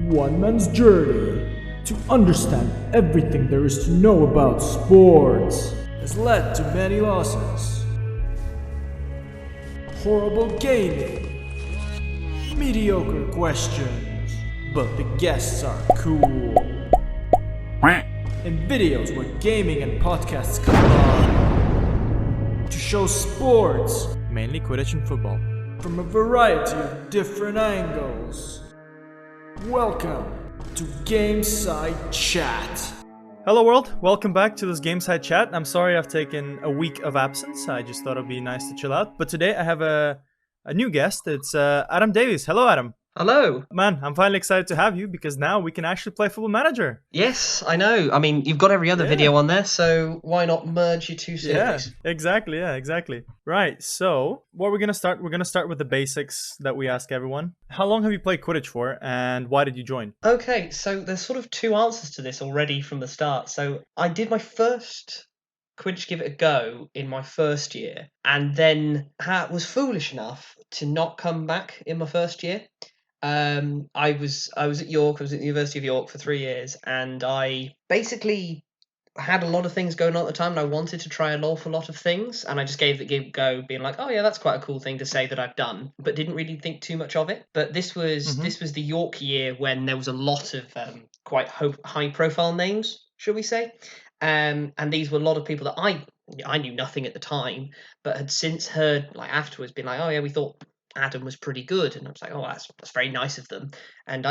One man's journey to understand everything there is to know about sports has led to many losses. Horrible gaming, mediocre questions, but the guests are cool. And videos where gaming and podcasts combine to show sports, mainly Quidditch and football, from a variety of different angles. Welcome to Gameside Chat. Hello world, welcome back to this Gameside Chat. I'm sorry I've taken a week of absence. I just thought it'd be nice to chill out. But today I have a new guest. It's Adam Davies. Hello Adam. Hello. Man, I'm finally excited to have you because now we can actually play Football Manager. Yes, I know. I mean, you've got every other video on there, so why not merge your two series? Yeah, exactly. Right, so what we're going to start with the basics that we ask everyone. How long have you played Quidditch for and why did you join? Okay, so there's sort of two answers to this already from the start. So I did my first Quidditch Give It a Go in my first year, and then was foolish enough to not come back in my first year. I was at York. I was at the University of York for 3 years, and I basically had a lot of things going on at the time, and I wanted to try an awful lot of things, and I just gave it a go, being like, "Oh yeah, that's quite a cool thing to say that I've done," but didn't really think too much of it. But this was the York year when there was a lot of quite high-profile names, shall we say, and these were a lot of people that I knew nothing at the time, but had since heard like afterwards, been like, "Oh yeah, we thought Adam was pretty good," and I was like, "Oh, that's very nice of them." And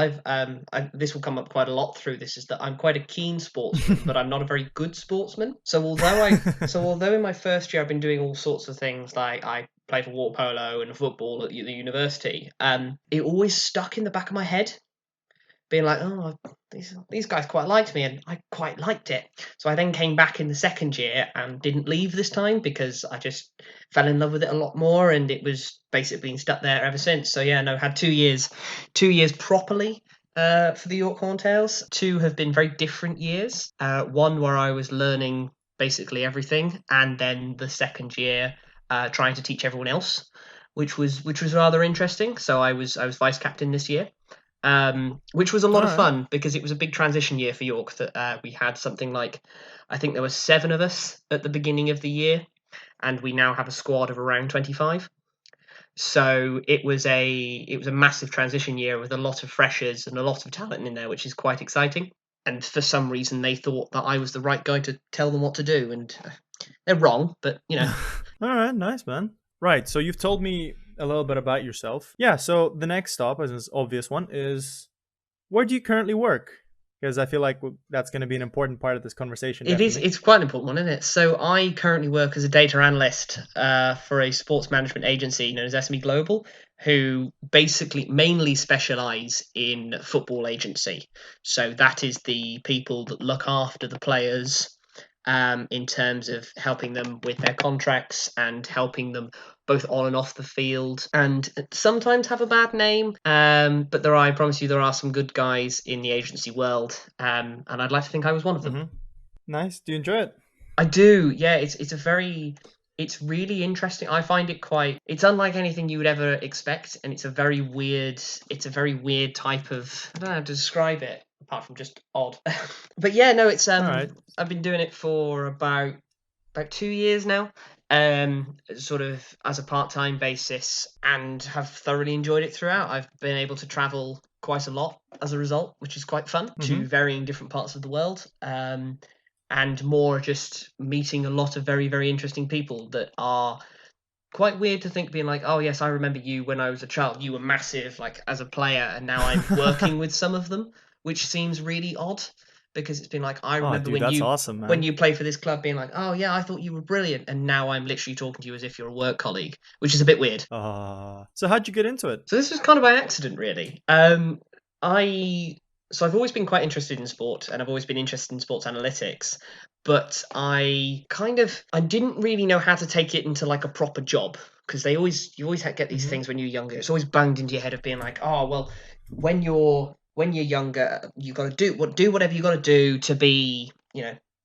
this will come up quite a lot through this, is that I'm quite a keen sportsman, but I'm not a very good sportsman. So although in my first year I've been doing all sorts of things, like I played for water polo and football at the university, it always stuck in the back of my head, being like, "Oh, these guys quite liked me," and I quite liked it. So I then came back in the second year and didn't leave this time because I just fell in love with it a lot more, and it was basically been stuck there ever since. So yeah, no, had 2 years properly for the York Horntails. 2 have been very different years. One where I was learning basically everything, and then the second year trying to teach everyone else, which was rather interesting. So I was vice captain this year. Which was a lot of fun because it was a big transition year for York. That we had something like, I think there were 7 of us at the beginning of the year, and we now have a squad of around 25. So it was a massive transition year with a lot of freshers and a lot of talent in there, which is quite exciting. And for some reason, they thought that I was the right guy to tell them what to do, and they're wrong. But you know. All right, nice man. Right, so you've told me a little bit about yourself. Yeah, so the next stop, as an obvious one, is where do you currently work? Because I feel like that's going to be an important part of this conversation. It is. It's quite an important one, isn't it? So I currently work as a data analyst for a sports management agency known as SME Global, who basically mainly specialise in football agency. So that is the people that look after the players in terms of helping them with their contracts and helping them both on and off the field, and sometimes have a bad name. But I promise you, there are some good guys in the agency world, and I'd like to think I was one of them. Nice. Do you enjoy it? I do. Yeah, it's really interesting. I find it it's unlike anything you would ever expect, and it's a very weird type of, I don't know how to describe it apart from just odd. But yeah, no, it's right. I've been doing it for about 2 years now, sort of as a part-time basis, and have thoroughly enjoyed it throughout. I've been able to travel quite a lot as a result, which is quite fun, to varying different parts of the world, and more just meeting a lot of very, very interesting people that are quite weird to think, being like, "Oh yes, I remember you when I was a child. You were massive, like as a player, and now I'm working with some of them," which seems really odd. Because it's been like, I remember when you play for this club, being like, "Oh yeah, I thought you were brilliant," and now I'm literally talking to you as if you're a work colleague, which is a bit weird. So how'd you get into it? So this was kind of by accident, really. I've always been quite interested in sport, and I've always been interested in sports analytics, but I didn't really know how to take it into like a proper job, because you always get these things when you're younger. It's always banged into your head of being like, "Oh well, when you're younger, you got to do whatever you got to do to be,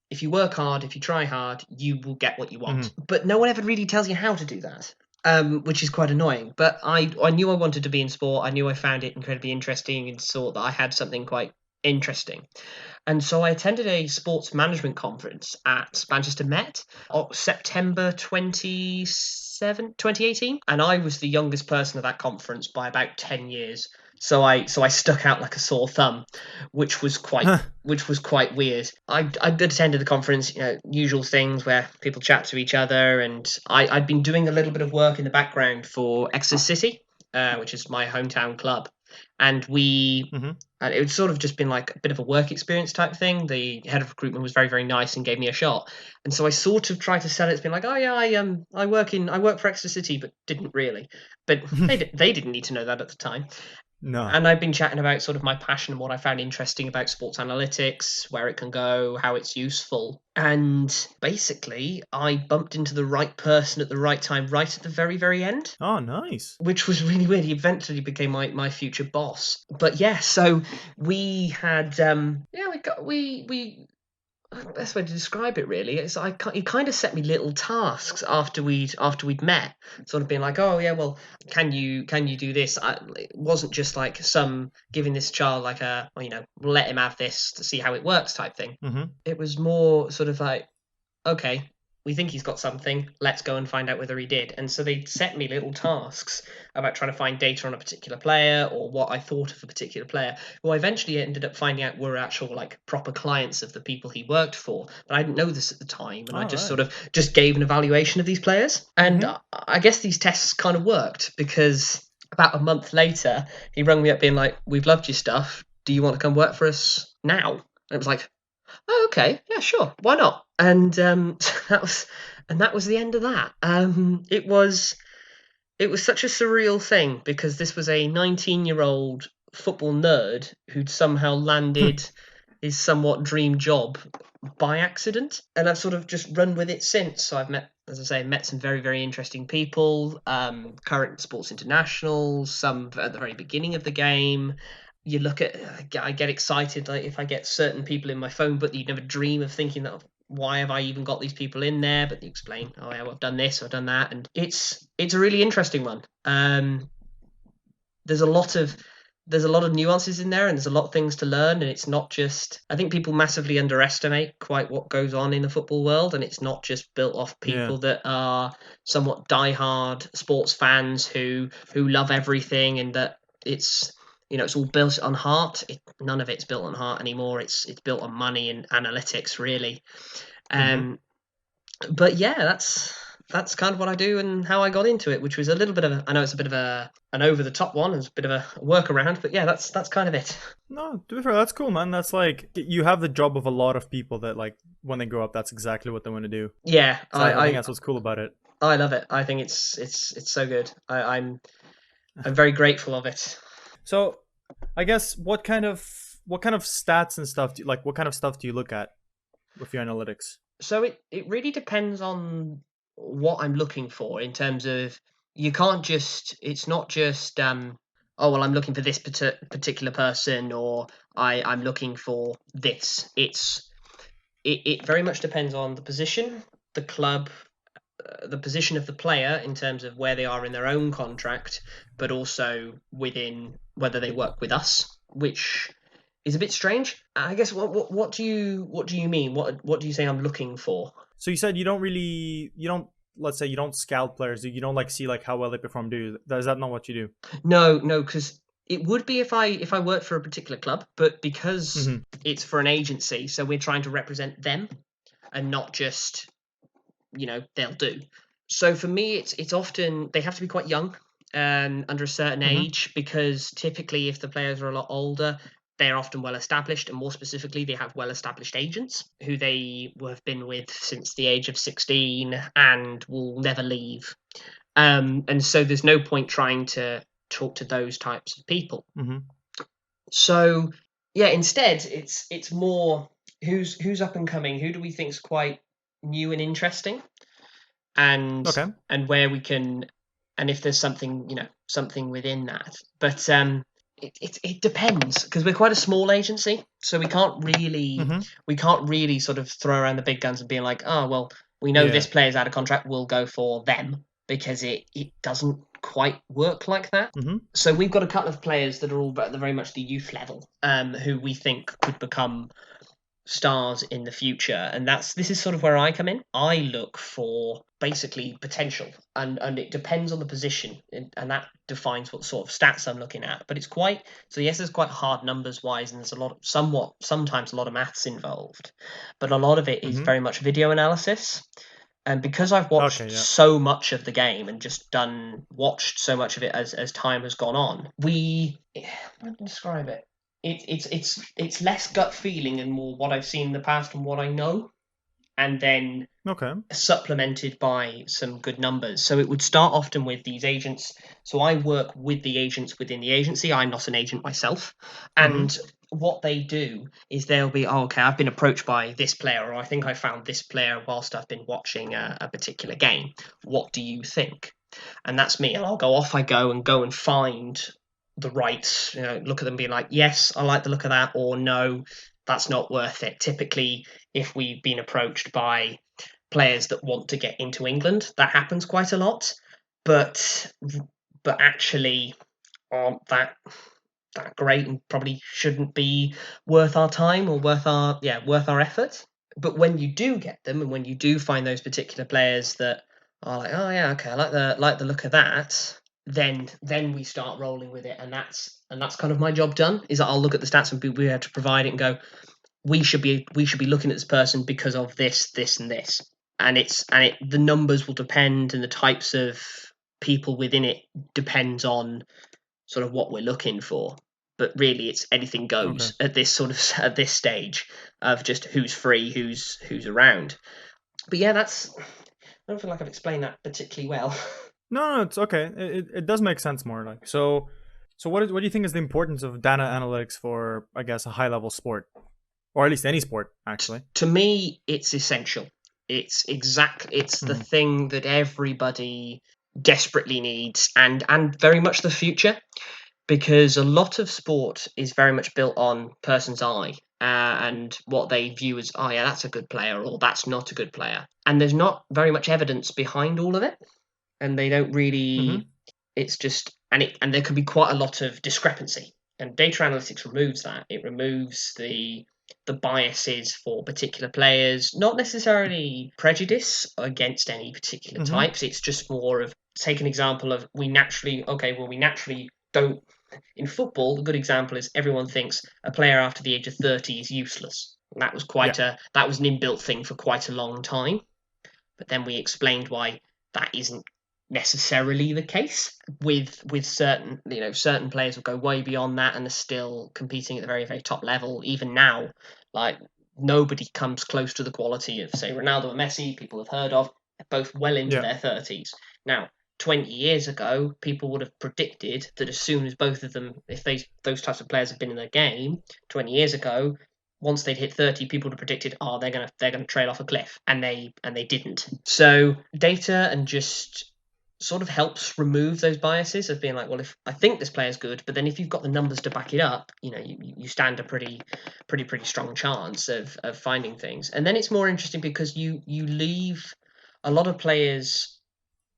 if you work hard, if you try hard, you will get what you want." But no one ever really tells you how to do that. which is quite annoying. But I knew I wanted to be in sport. I knew I found it incredibly interesting and thought that I had something quite interesting. And so I attended a sports management conference at Manchester Met September 2018, and I was the youngest person at that conference by about 10 years. So I stuck out like a sore thumb, which was quite weird. I'd attended the conference, usual things where people chat to each other, and I'd been doing a little bit of work in the background for Exeter City, which is my hometown club, and Mm-hmm. and it would sort of just been like a bit of a work experience type thing. The head of recruitment was very, very nice and gave me a shot. And so I sort of tried to sell it as being like, oh yeah, I work for Exeter City, but didn't really. But they didn't need to know that at the time. No. And I've been chatting about sort of my passion and what I found interesting about sports analytics, where it can go, how it's useful. And basically, I bumped into the right person at the right time, right at the very, very end, Oh, nice. which was really weird. He eventually became my future boss. But yeah, so we had we best way to describe it really is he kind of set me little tasks after we'd met, sort of being like, oh yeah, well, can you do this? It wasn't just like some giving this child like let him have this to see how it works type thing. Mm-hmm. It was more sort of like, okay, we think he's got something, let's go and find out whether he did. And so they set me little tasks about trying to find data on a particular player or what I thought of a particular player, who I eventually ended up finding out were actual like proper clients of the people he worked for. But I didn't know this at the time, and I just Alright. sort of just gave an evaluation of these players. And Mhm. I guess these tests kind of worked, because about a month later, he rang me up being like, we've loved your stuff. Do you want to come work for us now? And it was like, oh, okay, yeah, sure, why not? And that was the end of that. It was such a surreal thing, because this was a 19-year-old football nerd who'd somehow landed his somewhat dream job by accident, and I've sort of just run with it since. So I've met, as I say, some very, very interesting people, current sports internationals, some at the very beginning of the game. You look at, I get excited like if I get certain people in my phone book that you'd never dream of thinking that, why have I even got these people in there? But they explain, oh yeah, well, I've done this, I've done that, and it's a really interesting one. There's a lot of nuances in there, and there's a lot of things to learn, and it's not just, I think people massively underestimate quite what goes on in the football world, and it's not just built off people that are somewhat diehard sports fans who love everything, and that it's it's all built on heart. None of it's built on heart anymore. It's built on money and analytics, really. Mm-hmm. But yeah, that's kind of what I do and how I got into it, which was a little bit of I know it's a bit of an over the top one, it's a bit of a workaround, but yeah, that's kind of it. No, to be fair, that's cool, man. That's like you have the job of a lot of people that like when they grow up, that's exactly what they want to do. Yeah, So I think that's what's cool about it. I love it. I think it's so good. I'm very grateful of it. So, I guess what kind of stats and stuff do what kind of stuff do you look at with your analytics? So it really depends on what I'm looking for, in terms of, you can't just, it's not just oh well, I'm looking for this particular person, or I'm looking for this. It very much depends on the position, the club, the position of the player in terms of where they are in their own contract, but also within whether they work with us, which is a bit strange. I guess what do you mean? What do you say I'm looking for? So you said you don't let's say you don't scout players, you don't like see like how well they perform, do you? Is that not what you do? No, because it would be if I worked for a particular club, but because Mm-hmm. it's for an agency, so we're trying to represent them and not just they'll do. So for me, it's often they have to be quite young, under a certain Mm-hmm. age, because typically if the players are a lot older, they're often well established, and more specifically, they have well established agents who they have been with since the age of 16 and will never leave. And so there's no point trying to talk to those types of people. Mm-hmm. So yeah, instead it's more who's up and coming, who do we think's quite new and interesting, and Okay. where we can, and if there's something something within that. But it depends, because we're quite a small agency, so Mm-hmm. we can't really sort of throw around the big guns and being like, oh well, we know Yeah. this player's out of contract, we'll go for them. because it doesn't quite work like that. Mm-hmm. So we've got a couple of players that are all at the very much the youth level, who we think could become stars in the future, and this is sort of where I come in. I look for basically potential, and it depends on the position, and that defines what sort of stats I'm looking at. But it's quite so. Yes, there's quite hard numbers wise, and there's sometimes a lot of maths involved, but a lot of it is Mm-hmm. very much video analysis. And because I've watched Okay, yeah. so much of the game and just watched so much of it as time has gone on, how to describe it? It's less gut feeling and more what I've seen in the past and what I know, and then Okay. supplemented by some good numbers. So it would start often with these agents. So I work with the agents within the agency. I'm not an agent myself, Mm-hmm. and what they do is they'll be, oh, okay, I've been approached by this player, or I think I found this player whilst I've been watching a particular game. What do you think? And that's me, and I'll go off. I go and find the rights. Look at them, be like, yes, I like the look of that, or no, that's not worth it. Typically, if we've been approached by players that want to get into England, that happens quite a lot, but actually aren't that great and probably shouldn't be worth our time or worth our effort. But when you do get them, and when you do find those particular players that are like, oh yeah, okay, I like the look of that, then we start rolling with it, and that's kind of my job done. Is that I'll look at the stats and be able to provide it and go, we should be looking at this person because of this, this, and this, and the numbers will depend, and the types of people within it depends on sort of what we're looking for. But really, it's anything goes Okay. at this stage of just who's free, who's around. But yeah, I don't feel like I've explained that particularly well. No, it's okay. It does make sense more like so. So what do you think is the importance of data analytics for, I guess, a high level sport, or at least any sport actually? To me, it's essential. It's the Mm-hmm. thing that everybody desperately needs, and very much the future, because a lot of sport is very much built on person's eye, and what they view as, oh yeah, that's a good player, or that's not a good player, and there's not very much evidence behind all of it, and they don't Mm-hmm. really. It's just, and there can be quite a lot of discrepancy, and data analytics removes that. It removes the biases for particular players, not necessarily prejudice against any particular Mm-hmm. types. It's just more of, take an example of, we naturally don't. In football, the good example is everyone thinks a player after the age of 30 is useless. And that was Yeah. that was an inbuilt thing for quite a long time. But then we explained why that isn't necessarily the case. With certain players will go way beyond that and are still competing at the very, very top level. Even now, like, nobody comes close to the quality of, say, Ronaldo and Messi. People have heard of, both well into Yeah. their 30s now. 20 years ago, people would have predicted that as soon as both of them, if those types of players have been in the game 20 years ago, once they'd hit 30, people would have predicted, oh, they're gonna trail off a cliff, and they didn't. So data and just sort of helps remove those biases of being like, well, if I think this player's good, but then if you've got the numbers to back it up, you stand a pretty strong chance of finding things. And then it's more interesting because you leave a lot of players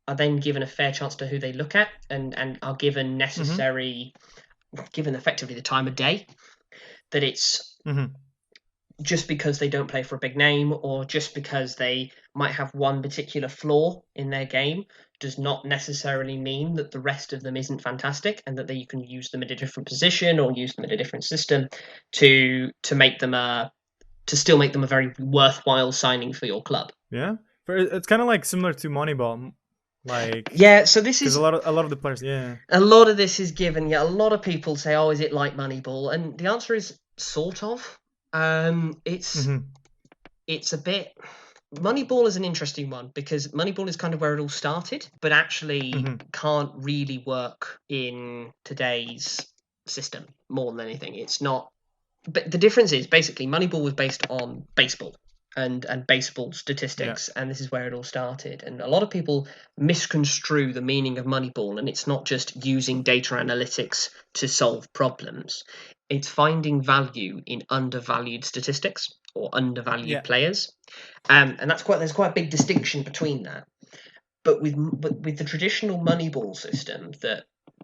are then given a fair chance to who they look at, and are given Mm-hmm. given effectively the time of day, that it's Mm-hmm. just because they don't play for a big name, or just because they might have one particular flaw in their game, does not necessarily mean that the rest of them isn't fantastic, and that you can use them at a different position or use them in a different system to make them to still make them a very worthwhile signing for your club. Yeah. It's kind of like similar to Moneyball, like Yeah, so this because is a lot of the players. Yeah. a lot of this is given. Yeah, a lot of people say, "Oh, is it like Moneyball?" And the answer is sort of. It's Mm-hmm. a bit. Moneyball is an interesting one because Moneyball is kind of where it all started, but actually Mm-hmm. can't really work in today's system more than anything. It's not. But the difference is basically Moneyball was based on baseball and baseball Yeah. statistics, and this is where it all started. And a lot of people misconstrue the meaning of Moneyball, and it's not just using data analytics to solve problems. It's finding value in undervalued statistics or undervalued Yeah. players, and there's quite a big distinction between that. But with the traditional Moneyball system that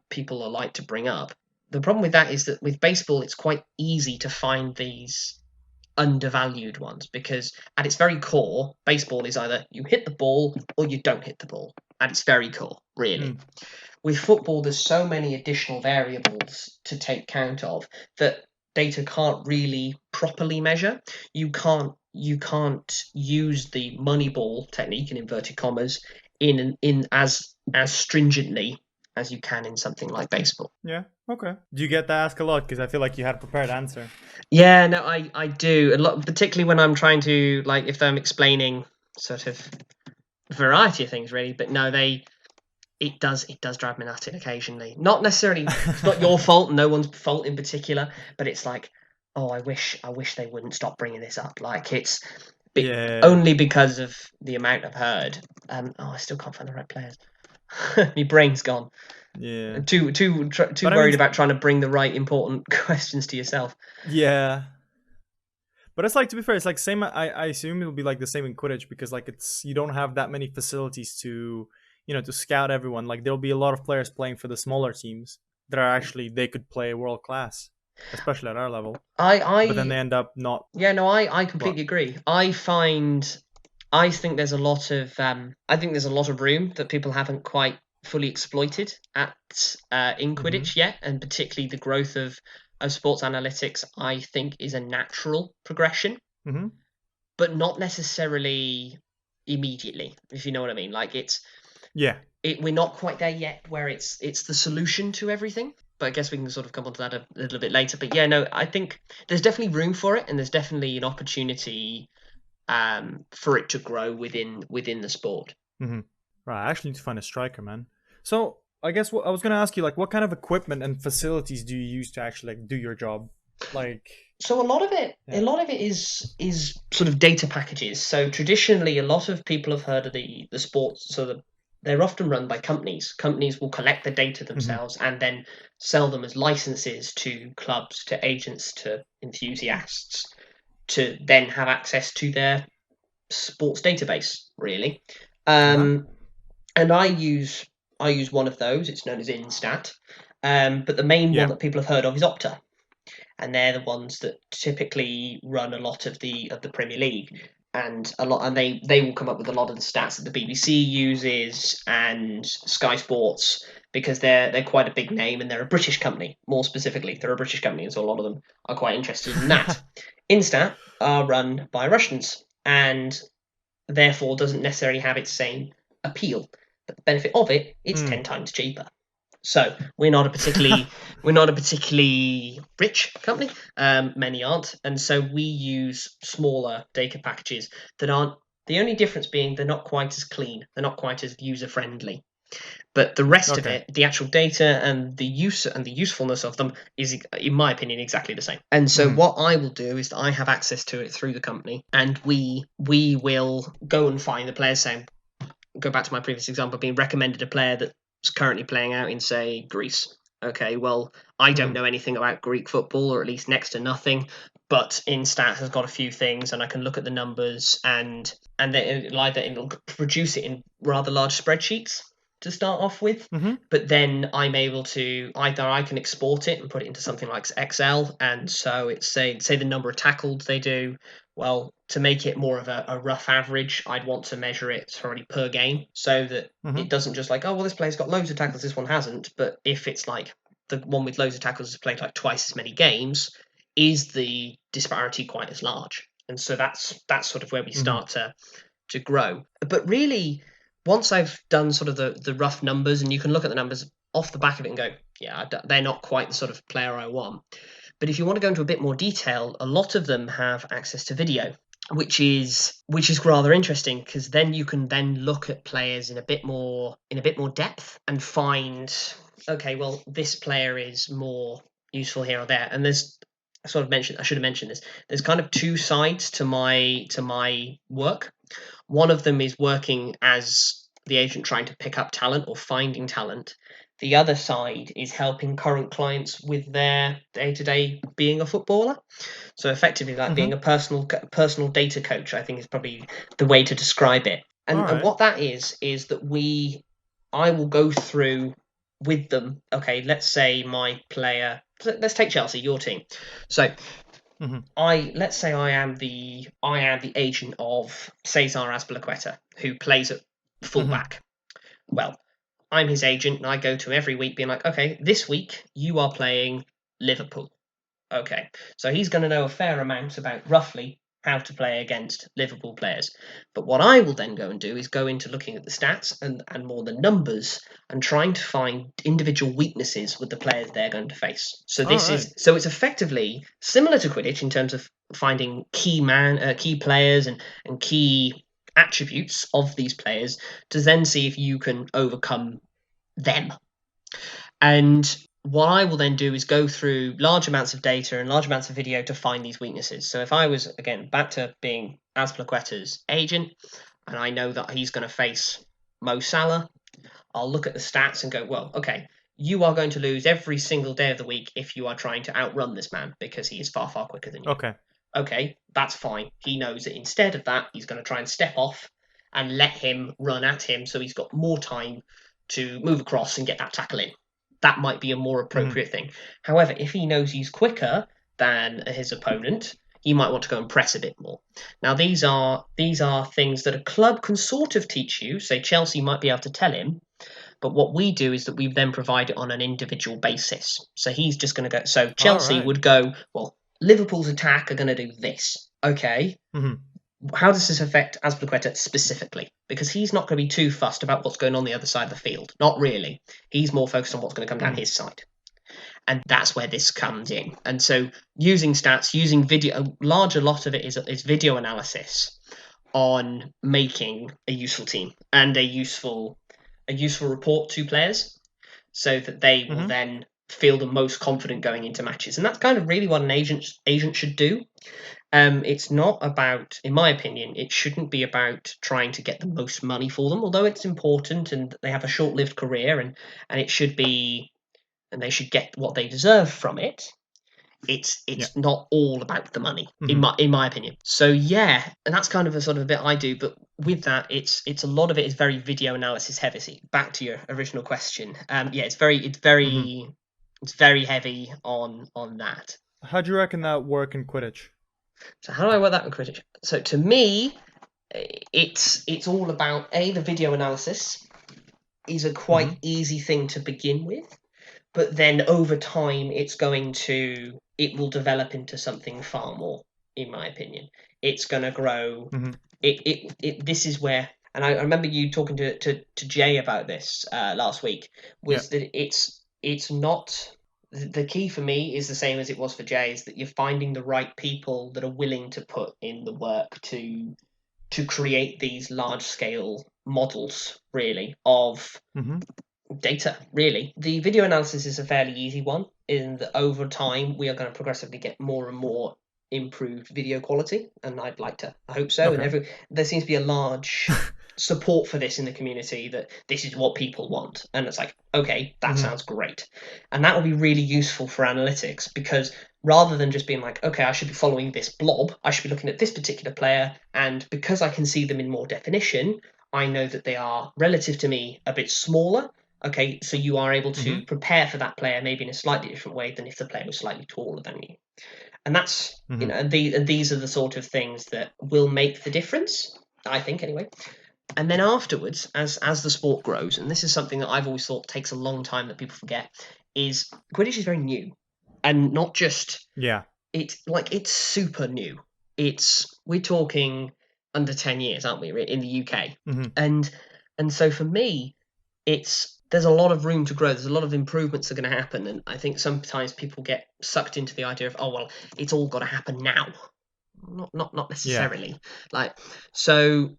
people are like to bring up, the problem with that is that with baseball, it's quite easy to find these undervalued ones because at its very core, baseball is either you hit the ball or you don't hit the ball. At its very core, really. With football, there's so many additional variables to take count of that data can't really properly measure. You can't use the Moneyball technique in inverted commas in as stringently as you can in something like baseball. Yeah. Okay. Do you get to ask a lot? Because I feel like you had a prepared answer. Yeah, no, I do a lot, particularly when I'm trying to if I'm explaining sort of a variety of things, really. But no, it does drive me nuts occasionally. Not necessarily, it's not your fault, no one's fault in particular, but it's like, oh, I wish they wouldn't stop bringing this up. Like it's only because of the amount I've heard. I still can't find the right players. My brain's gone. Yeah. Too worried about trying to bring the right important questions to yourself. Yeah. But it's like, to be fair, it's like same. I assume it'll be like the same in Quidditch because like you don't have that many facilities to to scout everyone. Like there'll be a lot of players playing for the smaller teams that are actually they could play world class, especially at our level. But then they end up not. Yeah, no, I completely agree. I think there's a lot of room that people haven't quite fully exploited in Quidditch yet, and particularly the growth of sports analytics. I think is a natural progression, but not necessarily immediately. If you know what I mean, like we're not quite there yet, where it's the solution to everything. But I guess we can sort of come on to that a little bit later. But yeah, no, I think there's definitely room for it, and there's definitely an opportunity for it to grow within the sport. Right, I actually need to find a striker, man. So I guess I was going to ask you, like, what kind of equipment and facilities do you use to actually do your job? Like, so a lot of it is sort of data packages. So traditionally, a lot of people have heard of the sports. So they're often run by companies. Companies will collect the data themselves and then sell them as licenses to clubs, to agents, to enthusiasts, to then have access to their sports database, really. And I use one of those. It's known as Instat. But the main one that people have heard of is Opta, and they're the ones that typically run a lot of the Premier League. And they will come up with a lot of the stats that the BBC uses and Sky Sports, because they're quite a big name and they're a British company. More specifically, they're a British company, and so a lot of them are quite interested in that. Instat are run by Russians, and therefore doesn't necessarily have its same appeal. But the benefit of it, it's 10 times cheaper. So we're not a particularly rich company. Many aren't, and so we use smaller data packages that aren't. The only difference being they're not quite as clean. They're not quite as user friendly. But the rest of it, the actual data and the use and the usefulness of them is, in my opinion, exactly the same. And so what I will do is that I have access to it through the company, and we will go and find the players. Saying, go back to my previous example, being recommended a player that's currently playing out in, say, Greece. Okay, well, I don't know anything about Greek football, or at least next to nothing. But Instat has got a few things, and I can look at the numbers, and then it'll produce it in rather large spreadsheets to start off with. But then I'm able to I can export it and put it into something like Excel, and so it's say the number of tackles they do. Well, to make it more of a rough average, I'd want to measure it thoroughly per game, so that it doesn't just like, oh well, this player's got loads of tackles, this one hasn't. But if it's like the one with loads of tackles has played like twice as many games, is the disparity quite as large? And so that's sort of where we start to grow. But really, once I've done sort of the rough numbers, and you can look at the numbers off the back of it and go, yeah, they're not quite the sort of player I want. But if you want to go into a bit more detail, a lot of them have access to video, which is rather interesting, because then you can then look at players in a bit more depth and find, okay, well, this player is more useful here or there. And there's I should have mentioned this. There's kind of two sides to my work. One of them is working as the agent trying to pick up talent or finding talent. The other side is helping current clients with their day-to-day being a footballer. So effectively, like being a personal data coach, I think is probably the way to describe it. And Alright. what that is that I will go through with them. Okay, let's say my player. Let's take Chelsea, your team. So Mhm. let's say I am the agent of Cesar Azpilicueta, who plays at fullback. Well, I'm his agent, and I go to him every week, being like, okay, this week you are playing Liverpool. Okay, so he's going to know a fair amount about roughly how to play against Liverpool players. But what I will then go and do is go into looking at the stats and more the numbers and trying to find individual weaknesses with the players they're going to face. So it's effectively similar to Quidditch in terms of finding key players and key attributes of these players to then see if you can overcome them. And what I will then do is go through large amounts of data and large amounts of video to find these weaknesses. So if I was, again, back to being Azpilicueta's agent, and I know that he's going to face Mo Salah, I'll look at the stats and go, well, okay, you are going to lose every single day of the week if you are trying to outrun this man because he is far, far quicker than you. Okay, that's fine. He knows that instead of that, he's going to try and step off and let him run at him so he's got more time to move across and get that tackle in. That might be a more appropriate thing. However, if he knows he's quicker than his opponent, he might want to go and press a bit more. Now, these are things that a club can sort of teach you. Say Chelsea might be able to tell him, but what we do is that we then provide it on an individual basis. So he's just going to go. So Chelsea would go, well, Liverpool's attack are going to do this. Okay. How does this affect Azpilicueta specifically? Because he's not going to be too fussed about what's going on the other side of the field. Not really. He's more focused on what's going to come down his side. And that's where this comes in. And so using stats, using video, a lot of it is video analysis on making a useful team and a useful report to players so that they will then feel the most confident going into matches. And that's kind of really what an agent should do. It's not about, in my opinion, it shouldn't be about trying to get the most money for them, although it's important and they have a short-lived career and it should be, and they should get what they deserve from it. It's not all about the money, in my opinion. So yeah, and that's kind of a sort of a bit I do, but with that, it's a lot of it is very video analysis heavy. Back to your original question, it's very heavy on that. How do you reckon that work in Quidditch? So how do I work that in Quidditch? So to me, it's all about the video analysis is a quite easy thing to begin with, but then over time it will develop into something far more, in my opinion. It's going to grow. This is where, and I remember you talking to Jay about this last week, that it's not. The key for me is the same as it was for Jay, is that you're finding the right people that are willing to put in the work to create these large scale models, really, of data. Really, the video analysis is a fairly easy one, in that over time we are going to progressively get more and more improved video quality, and I hope so. And there seems to be a large support for this in the community, that this is what people want, and it's like, okay, that sounds great, and that will be really useful for analytics, because rather than just being like, okay, I should be following this blob, I should be looking at this particular player, and because I can see them in more definition, I know that they are, relative to me, a bit smaller. Okay, so you are able to prepare for that player maybe in a slightly different way than if the player was slightly taller than you. And that's, and these are the sort of things that will make the difference, I think, anyway. And then afterwards, as the sport grows, and this is something that I've always thought takes a long time that people forget, is Quidditch is very new, and not just it's super new. We're talking under 10 years, aren't we, in the UK? And so for me, there's a lot of room to grow. There's a lot of improvements that are going to happen, and I think sometimes people get sucked into the idea of, oh well, it's all got to happen now. Not necessarily. So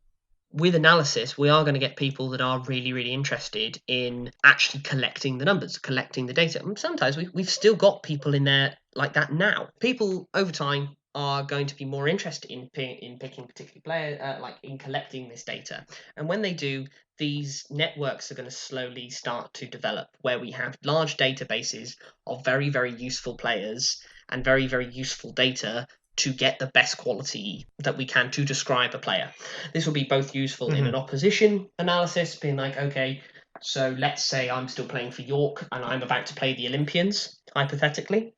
with analysis, we are going to get people that are really, really interested in actually collecting the numbers, collecting the data. And sometimes we've still got people in there like that now. People over time are going to be more interested in picking particular players, in collecting this data. And when they do, these networks are going to slowly start to develop, where we have large databases of very, very useful players and very, very useful data to get the best quality that we can to describe a player. This will be both useful in an opposition analysis, being like, okay, so let's say I'm still playing for York and I'm about to play the Olympians, hypothetically.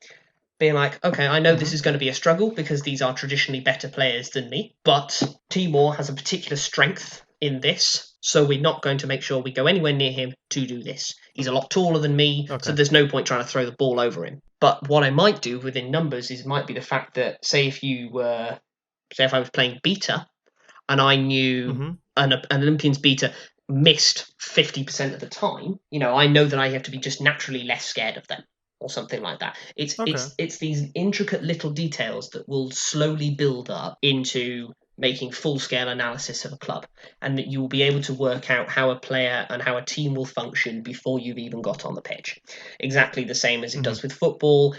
Being like, okay, I know this is going to be a struggle because these are traditionally better players than me, but Timor has a particular strength in this, so we're not going to make sure we go anywhere near him to do this. He's a lot taller than me, so there's no point trying to throw the ball over him. But what I might do within numbers is might be the fact that, say if I was playing beta, and I knew an Olympian's beta missed 50% of the time, I know that I have to be just naturally less scared of them, or something like that. It's these intricate little details that will slowly build up into making full-scale analysis of a club, and that you will be able to work out how a player and how a team will function before you've even got on the pitch. Exactly the same as it does with football,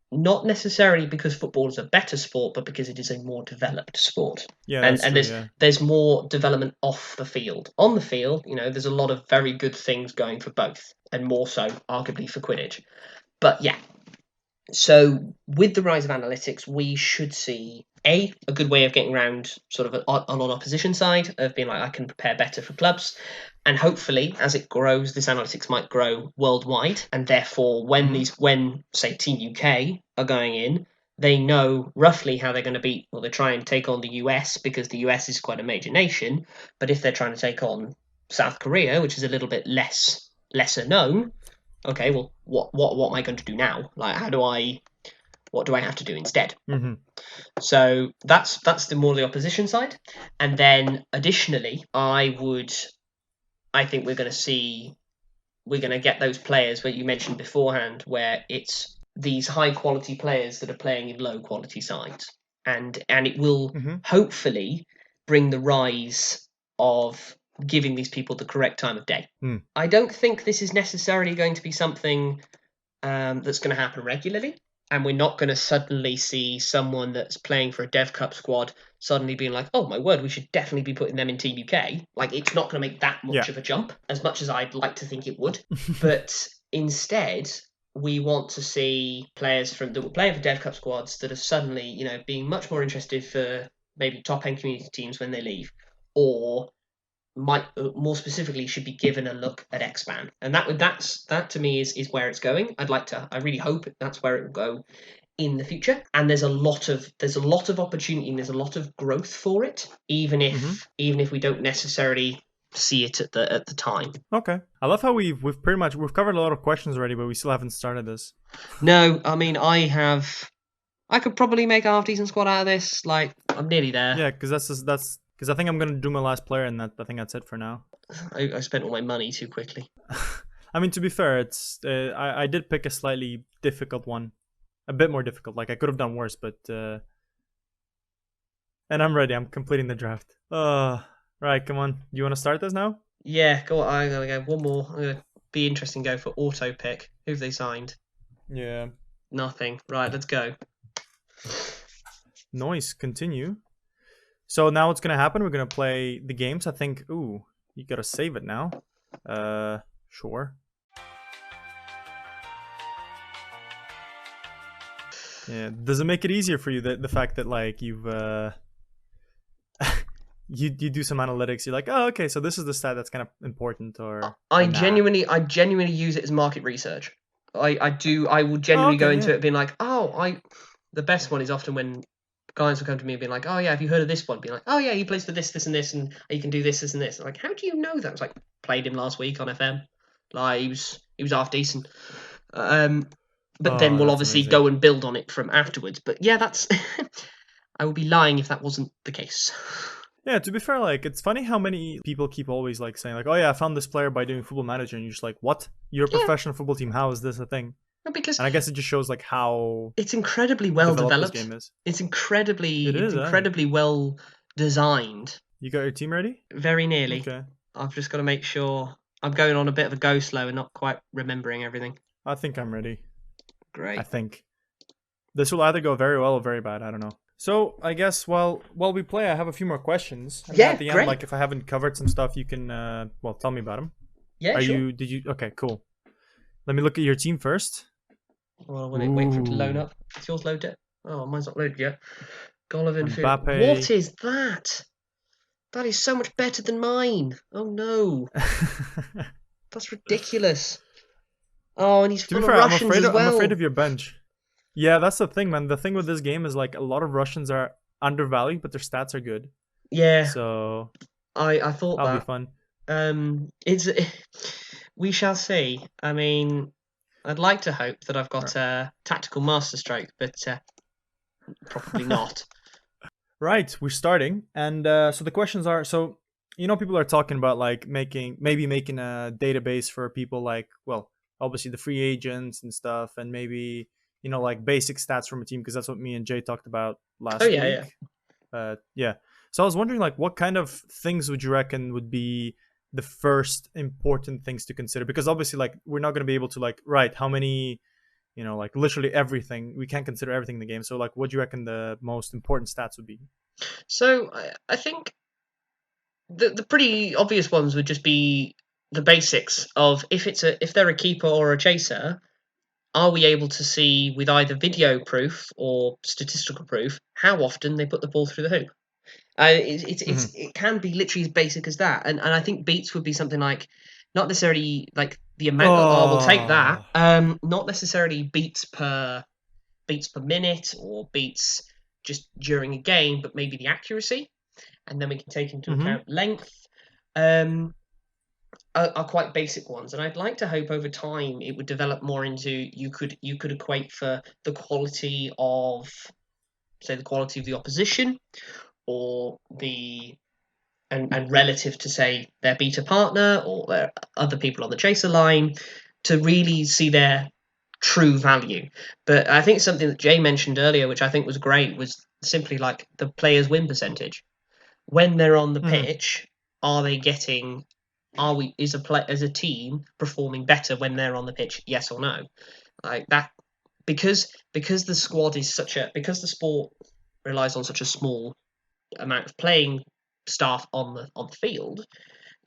not necessarily because football is a better sport, but because it is a more developed sport. Yeah, that's true, there's more development off the field. On the field, there's a lot of very good things going for both, and more so, arguably, for Quidditch. But yeah, so with the rise of analytics, we should see a good way of getting around sort of on opposition side of being like, I can prepare better for clubs, and hopefully as it grows, this analytics might grow worldwide, and therefore when say Team UK are going in, they know roughly how they're going to beat. Well, they try and take on the US because the US is quite a major nation, but if they're trying to take on South Korea, which is a little bit lesser known, okay, well, what am I going to do now? Like, what do I have to do instead? So that's the more the opposition side, and then additionally, I think we're going to get those players where you mentioned beforehand, where it's these high quality players that are playing in low quality sides, and it will hopefully bring the rise of giving these people the correct time of day. I don't think this is necessarily going to be something that's going to happen regularly, and we're not going to suddenly see someone that's playing for a Dev Cup squad suddenly being like, oh my word, we should definitely be putting them in Team UK. Like, it's not going to make that much of a jump, as much as I'd like to think it would. But instead, we want to see players that were playing for Dev Cup squads that are suddenly, being much more interested for maybe top-end community teams when they leave, or might more specifically should be given a look at X-Ban, and that to me is where it's going. I really hope that's where it will go in the future, and there's a lot of opportunity and there's a lot of growth for it, even if we don't necessarily see it at the time. Okay, I love how we've covered a lot of questions already, but we still haven't started this. No, I mean, I could probably make a half decent squad out of this. Like, I'm nearly there. Yeah, because because I think I'm going to do my last player, and I think that's it for now. I spent all my money too quickly. I mean, to be fair, it's I did pick a slightly difficult one. A bit more difficult. Like, I could have done worse, but... and I'm ready. I'm completing the draft. Right, come on. You want to start this now? Yeah, go on. I'm going to go one more. I'm going to be interesting, go for auto pick. Who've they signed? Yeah. Nothing. Right, let's go. Nice. Continue. So now what's going to happen, we're going to play the games. I think, you got to save it now. Sure. Yeah, does it make it easier for you, the fact that, like, you've, you do some analytics, you're like, oh, okay, so this is the stat that's kind of important, or... I genuinely use it as market research. I will genuinely go into it being like, the best one is often when clients will come to me and be like, oh yeah, have you heard of this one? Being like, oh yeah, he plays for this, this and this, and he can do this, this and this. Like, how do you know that? I was like, played him last week on FM. Like, he was half decent. But then we'll obviously go and build on it from afterwards. But yeah, that's... I would be lying if that wasn't the case. Yeah, to be fair, like, it's funny how many people keep always, like, saying, like, oh yeah, I found this player by doing Football Manager, and you're just like, what? You're a professional football team, how is this a thing? Because and I guess it just shows, like, how it's incredibly well developed. This game is. It's incredibly well designed. You got your team ready? Very nearly. Okay. I've just got to make sure I'm going on a bit of a go slow and not quite remembering everything. I think I'm ready. Great. I think this will either go very well or very bad. I don't know. So I guess while we play, I have a few more questions. And at the end, like, if I haven't covered some stuff, you can tell me about them. Yeah, sure. Okay, cool. Let me look at your team first. Well, when it wait for it to load up. It's yours loaded. Oh, mine's not loaded yet. Goal of inferior. Mbappe. What is that? That is so much better than mine. Oh no, that's ridiculous. Oh, and he's To be full of fair, Russians as I'm well. afraid of your bench. Yeah, that's the thing, man. The thing with this game is like a lot of Russians are undervalued, but their stats are good. Yeah, So I thought that'll be that. fun. It's we shall see. I mean, I'd like to hope that I've got a tactical masterstroke, but probably not. Right, we're starting, and so the questions are: so people are talking about like maybe making a database for people like, well, obviously the free agents and stuff, and maybe like basic stats from a team because that's what me and Jay talked about Oh last yeah, yeah. week. Yeah. So I was wondering, like, what kind of things would you reckon would be the first important things to consider? Because obviously, like, we're not going to be able to like write how many, like literally everything. We can't consider everything in the game. So, like, what do you reckon the most important stats would be? So I think the pretty obvious ones would just be the basics of if they're a keeper or a chaser, are we able to see with either video proof or statistical proof how often they put the ball through the hoop? Mm-hmm. It can be literally as basic as that, and I think beats would be something like not necessarily like the amount. Oh, we'll take that. Oh. Not necessarily beats per minute or beats just during a game, but maybe the accuracy, and then we can take into Mm-hmm. account length. Um, are quite basic ones, and I'd like to hope over time it would develop more into you could equate for the quality of, say, the quality of the opposition or the and relative to, say, their beta partner or their other people on the chaser line to really see their true value. But I think something that Jay mentioned earlier, which I think was great, was simply like the players' win percentage. When they're on the Mm-hmm. pitch, are they getting are we as a team performing better when they're on the pitch? Yes or no? Like that, because the squad is because the sport relies on such a small amount of playing staff on the field.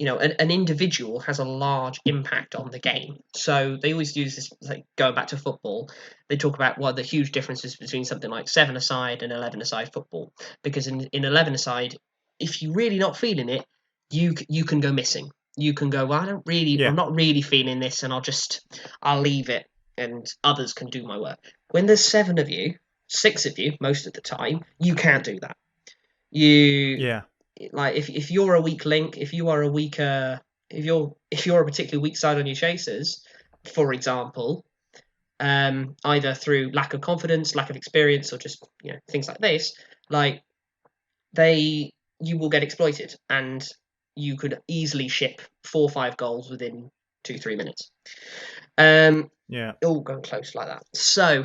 An individual has a large impact on the game. So they always use this, like going back to football, they talk about what the huge differences between something like 7-a-side and 11-a-side football. Because in 11-a-side, if you're really not feeling it, you can go missing. You can go, well, I'm Yeah. not really feeling this, and I'll leave it, and others can do my work. When there's 7 of you, 6 of you, most of the time, you can't do that. You Yeah. like if you're a weak link, if you are a weaker, if you're a particularly weak side on your chasers, for example, either through lack of confidence, lack of experience, or just things like this, like you will get exploited, and you could easily ship 4 or 5 goals within 2-3 minutes. Yeah. All going close like that. So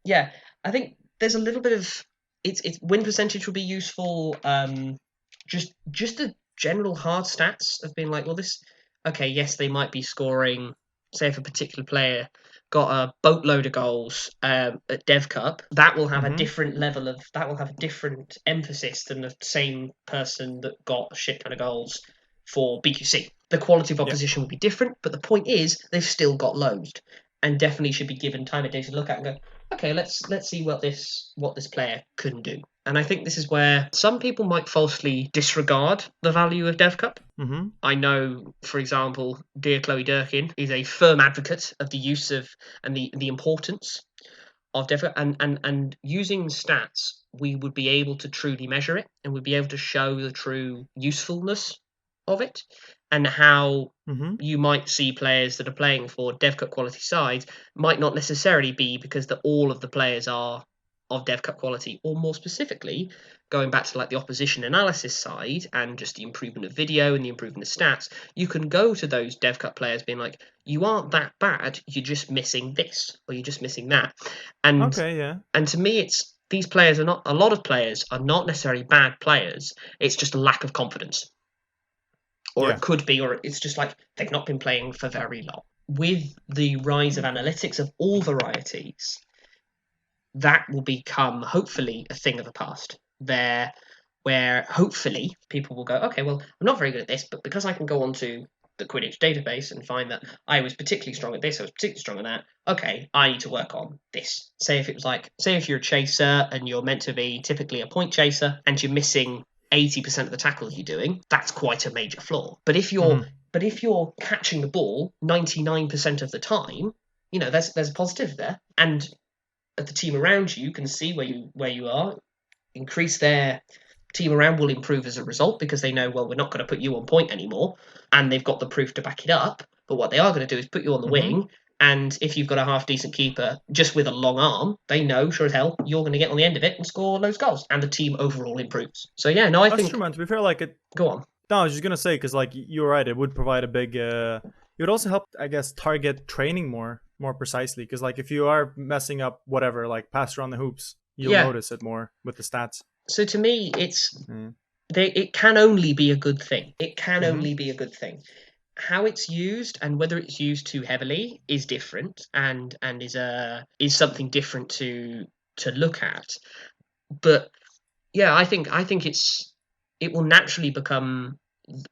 yeah, I think there's a little bit of it's win percentage will be useful. Just the general hard stats of being like, well, this okay, yes, they might be scoring. Say if a particular player got a boatload of goals at Dev Cup, that will have a Mm-hmm. different level of that will have a different emphasis than the same person that got a shit ton of goals for BQC. The quality of Yeah. opposition will be different, but the point is they've still got loads, and definitely should be given time of day to look at and go, okay, let's see what this player can do. And I think this is where some people might falsely disregard the value of Dev Cup. Mm-hmm. I know, for example, dear Chloe Durkin is a firm advocate of the use of and the importance of Dev Cup, and using stats, we would be able to truly measure it, and we'd be able to show the true usefulness of it, and how Mm-hmm. you might see players that are playing for Dev Cup quality sides might not necessarily be because all of the players are of Dev Cup quality, or more specifically, going back to like the opposition analysis side and just the improvement of video and the improvement of stats, you can go to those Dev Cup players being like, you aren't that bad, you're just missing this or you're just missing that. And Okay. Yeah. and to me, it's these players are not a lot of players are not necessarily bad players. It's just a lack of confidence, or Yeah. it could be, or it's just like they've not been playing for very long. With the rise of Okay. analytics of all varieties, that will become hopefully a thing of the past. Where hopefully people will go, okay, well, I'm not very good at this, but because I can go on to the Quidditch database and find that I was particularly strong at this, I was particularly strong at that. Okay, I need to work on this. Say if you're a chaser and you're meant to be typically a point chaser and you're missing 80% of the tackles you're doing, that's quite a major flaw. But if you're catching the ball 99% of the time, there's a positive there, and the team around you can see where you are. Increase their team around will improve as a result because they know, well, we're not going to put you on point anymore, and they've got the proof to back it up. But what they are going to do is put you on the wing, and if you've got a half decent keeper just with a long arm, they know sure as hell you're going to get on the end of it and score those goals, and the team overall improves. So yeah, no, I think. That's true, man. To be fair, like it. Go on. No, I was just gonna say because like you're right, it would provide a big. It would also help, I guess, target training more precisely because like if you are messing up whatever, like pass around the hoops, you'll notice it more with the stats. So to me, it can only be a good thing. It can only be a good thing. How it's used and whether it's used too heavily is different, and is something different to look at. But yeah, I think it will naturally become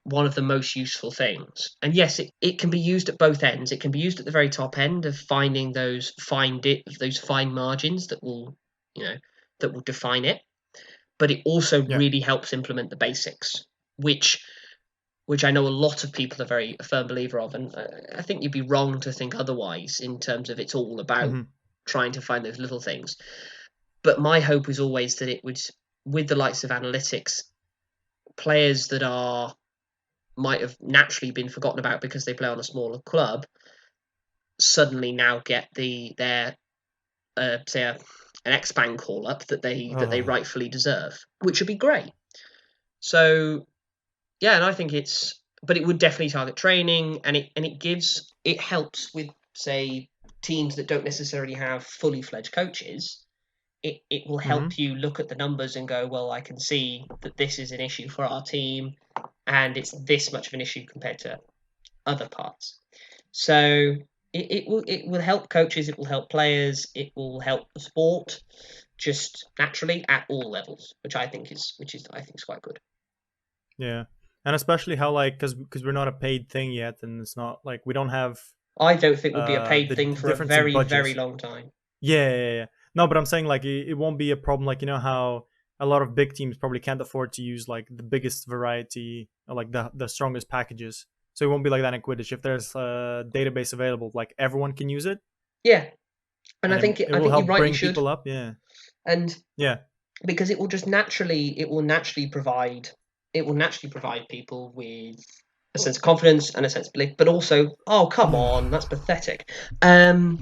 one of the most useful things. And yes, it can be used at both ends. It can be used at the very top end of finding those fine margins that will define it. But it also really helps implement the basics, which I know a lot of people are a firm believer of, and I think you'd be wrong to think otherwise in terms of it's all about trying to find those little things. But my hope is always that it would, with the likes of analytics, players that might have naturally been forgotten about because they play on a smaller club suddenly now get their an X-Bang call-up that they rightfully deserve, which would be great. So, yeah, and I think but it would definitely target training, and it helps with, say, teams that don't necessarily have fully fledged coaches. It will help you look at the numbers and go, well, I can see that this is an issue for our team, and it's this much of an issue compared to other parts. So it will help coaches, it will help players, it will help the sport just naturally at all levels, which I think is quite good. Yeah, and especially how because we're not a paid thing yet, and it's not like we don't have. I don't think we'll be a paid thing for a very very long time. Yeah. No, but I'm saying it won't be a problem. Like how a lot of big teams probably can't afford to use like the biggest variety, or, like the strongest packages. So it won't be like that in Quidditch. If there's a database available, like everyone can use it. Yeah, and I think will help bring people up. Yeah, and yeah, because it will naturally provide people with a sense of confidence and a sense of belief, but also, oh come on, that's pathetic. But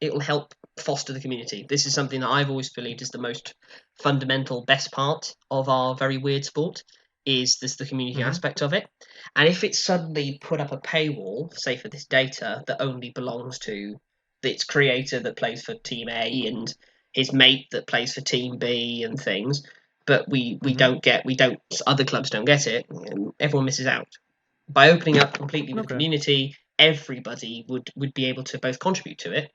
it will help foster the community. This is something that I've always believed is the most fundamental, best part of our very weird sport. Is this the community aspect of it? And if it's suddenly put up a paywall, say for this data that only belongs to its creator that plays for Team A and his mate that plays for Team B and things, but other clubs don't get it, everyone misses out. By opening up completely with the community, everybody would be able to both contribute to it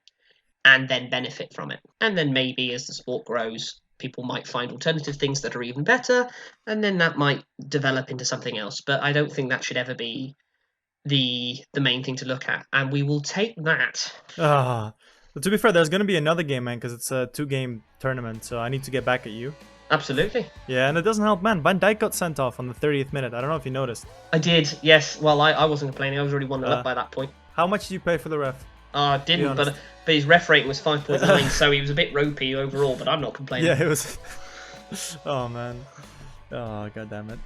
and then benefit from it. And then maybe as the sport grows, people might find alternative things that are even better, and then that might develop into something else. But I don't think that should ever be the main thing to look at, and we will take that. But to be fair, there's going to be another game, man, because it's a 2-game tournament, so I need to get back at you. Absolutely. Yeah, and it doesn't help, man. Van Dijk got sent off on the 30th minute. I don't know if you noticed. I did, yes. Well, I wasn't complaining. I was already 1-0 up by that point. How much did you pay for the ref? I didn't, but his ref rating was 5.9, so he was a bit ropey overall, but I'm not complaining. Yeah, it was... Oh, man. Oh, god damn it.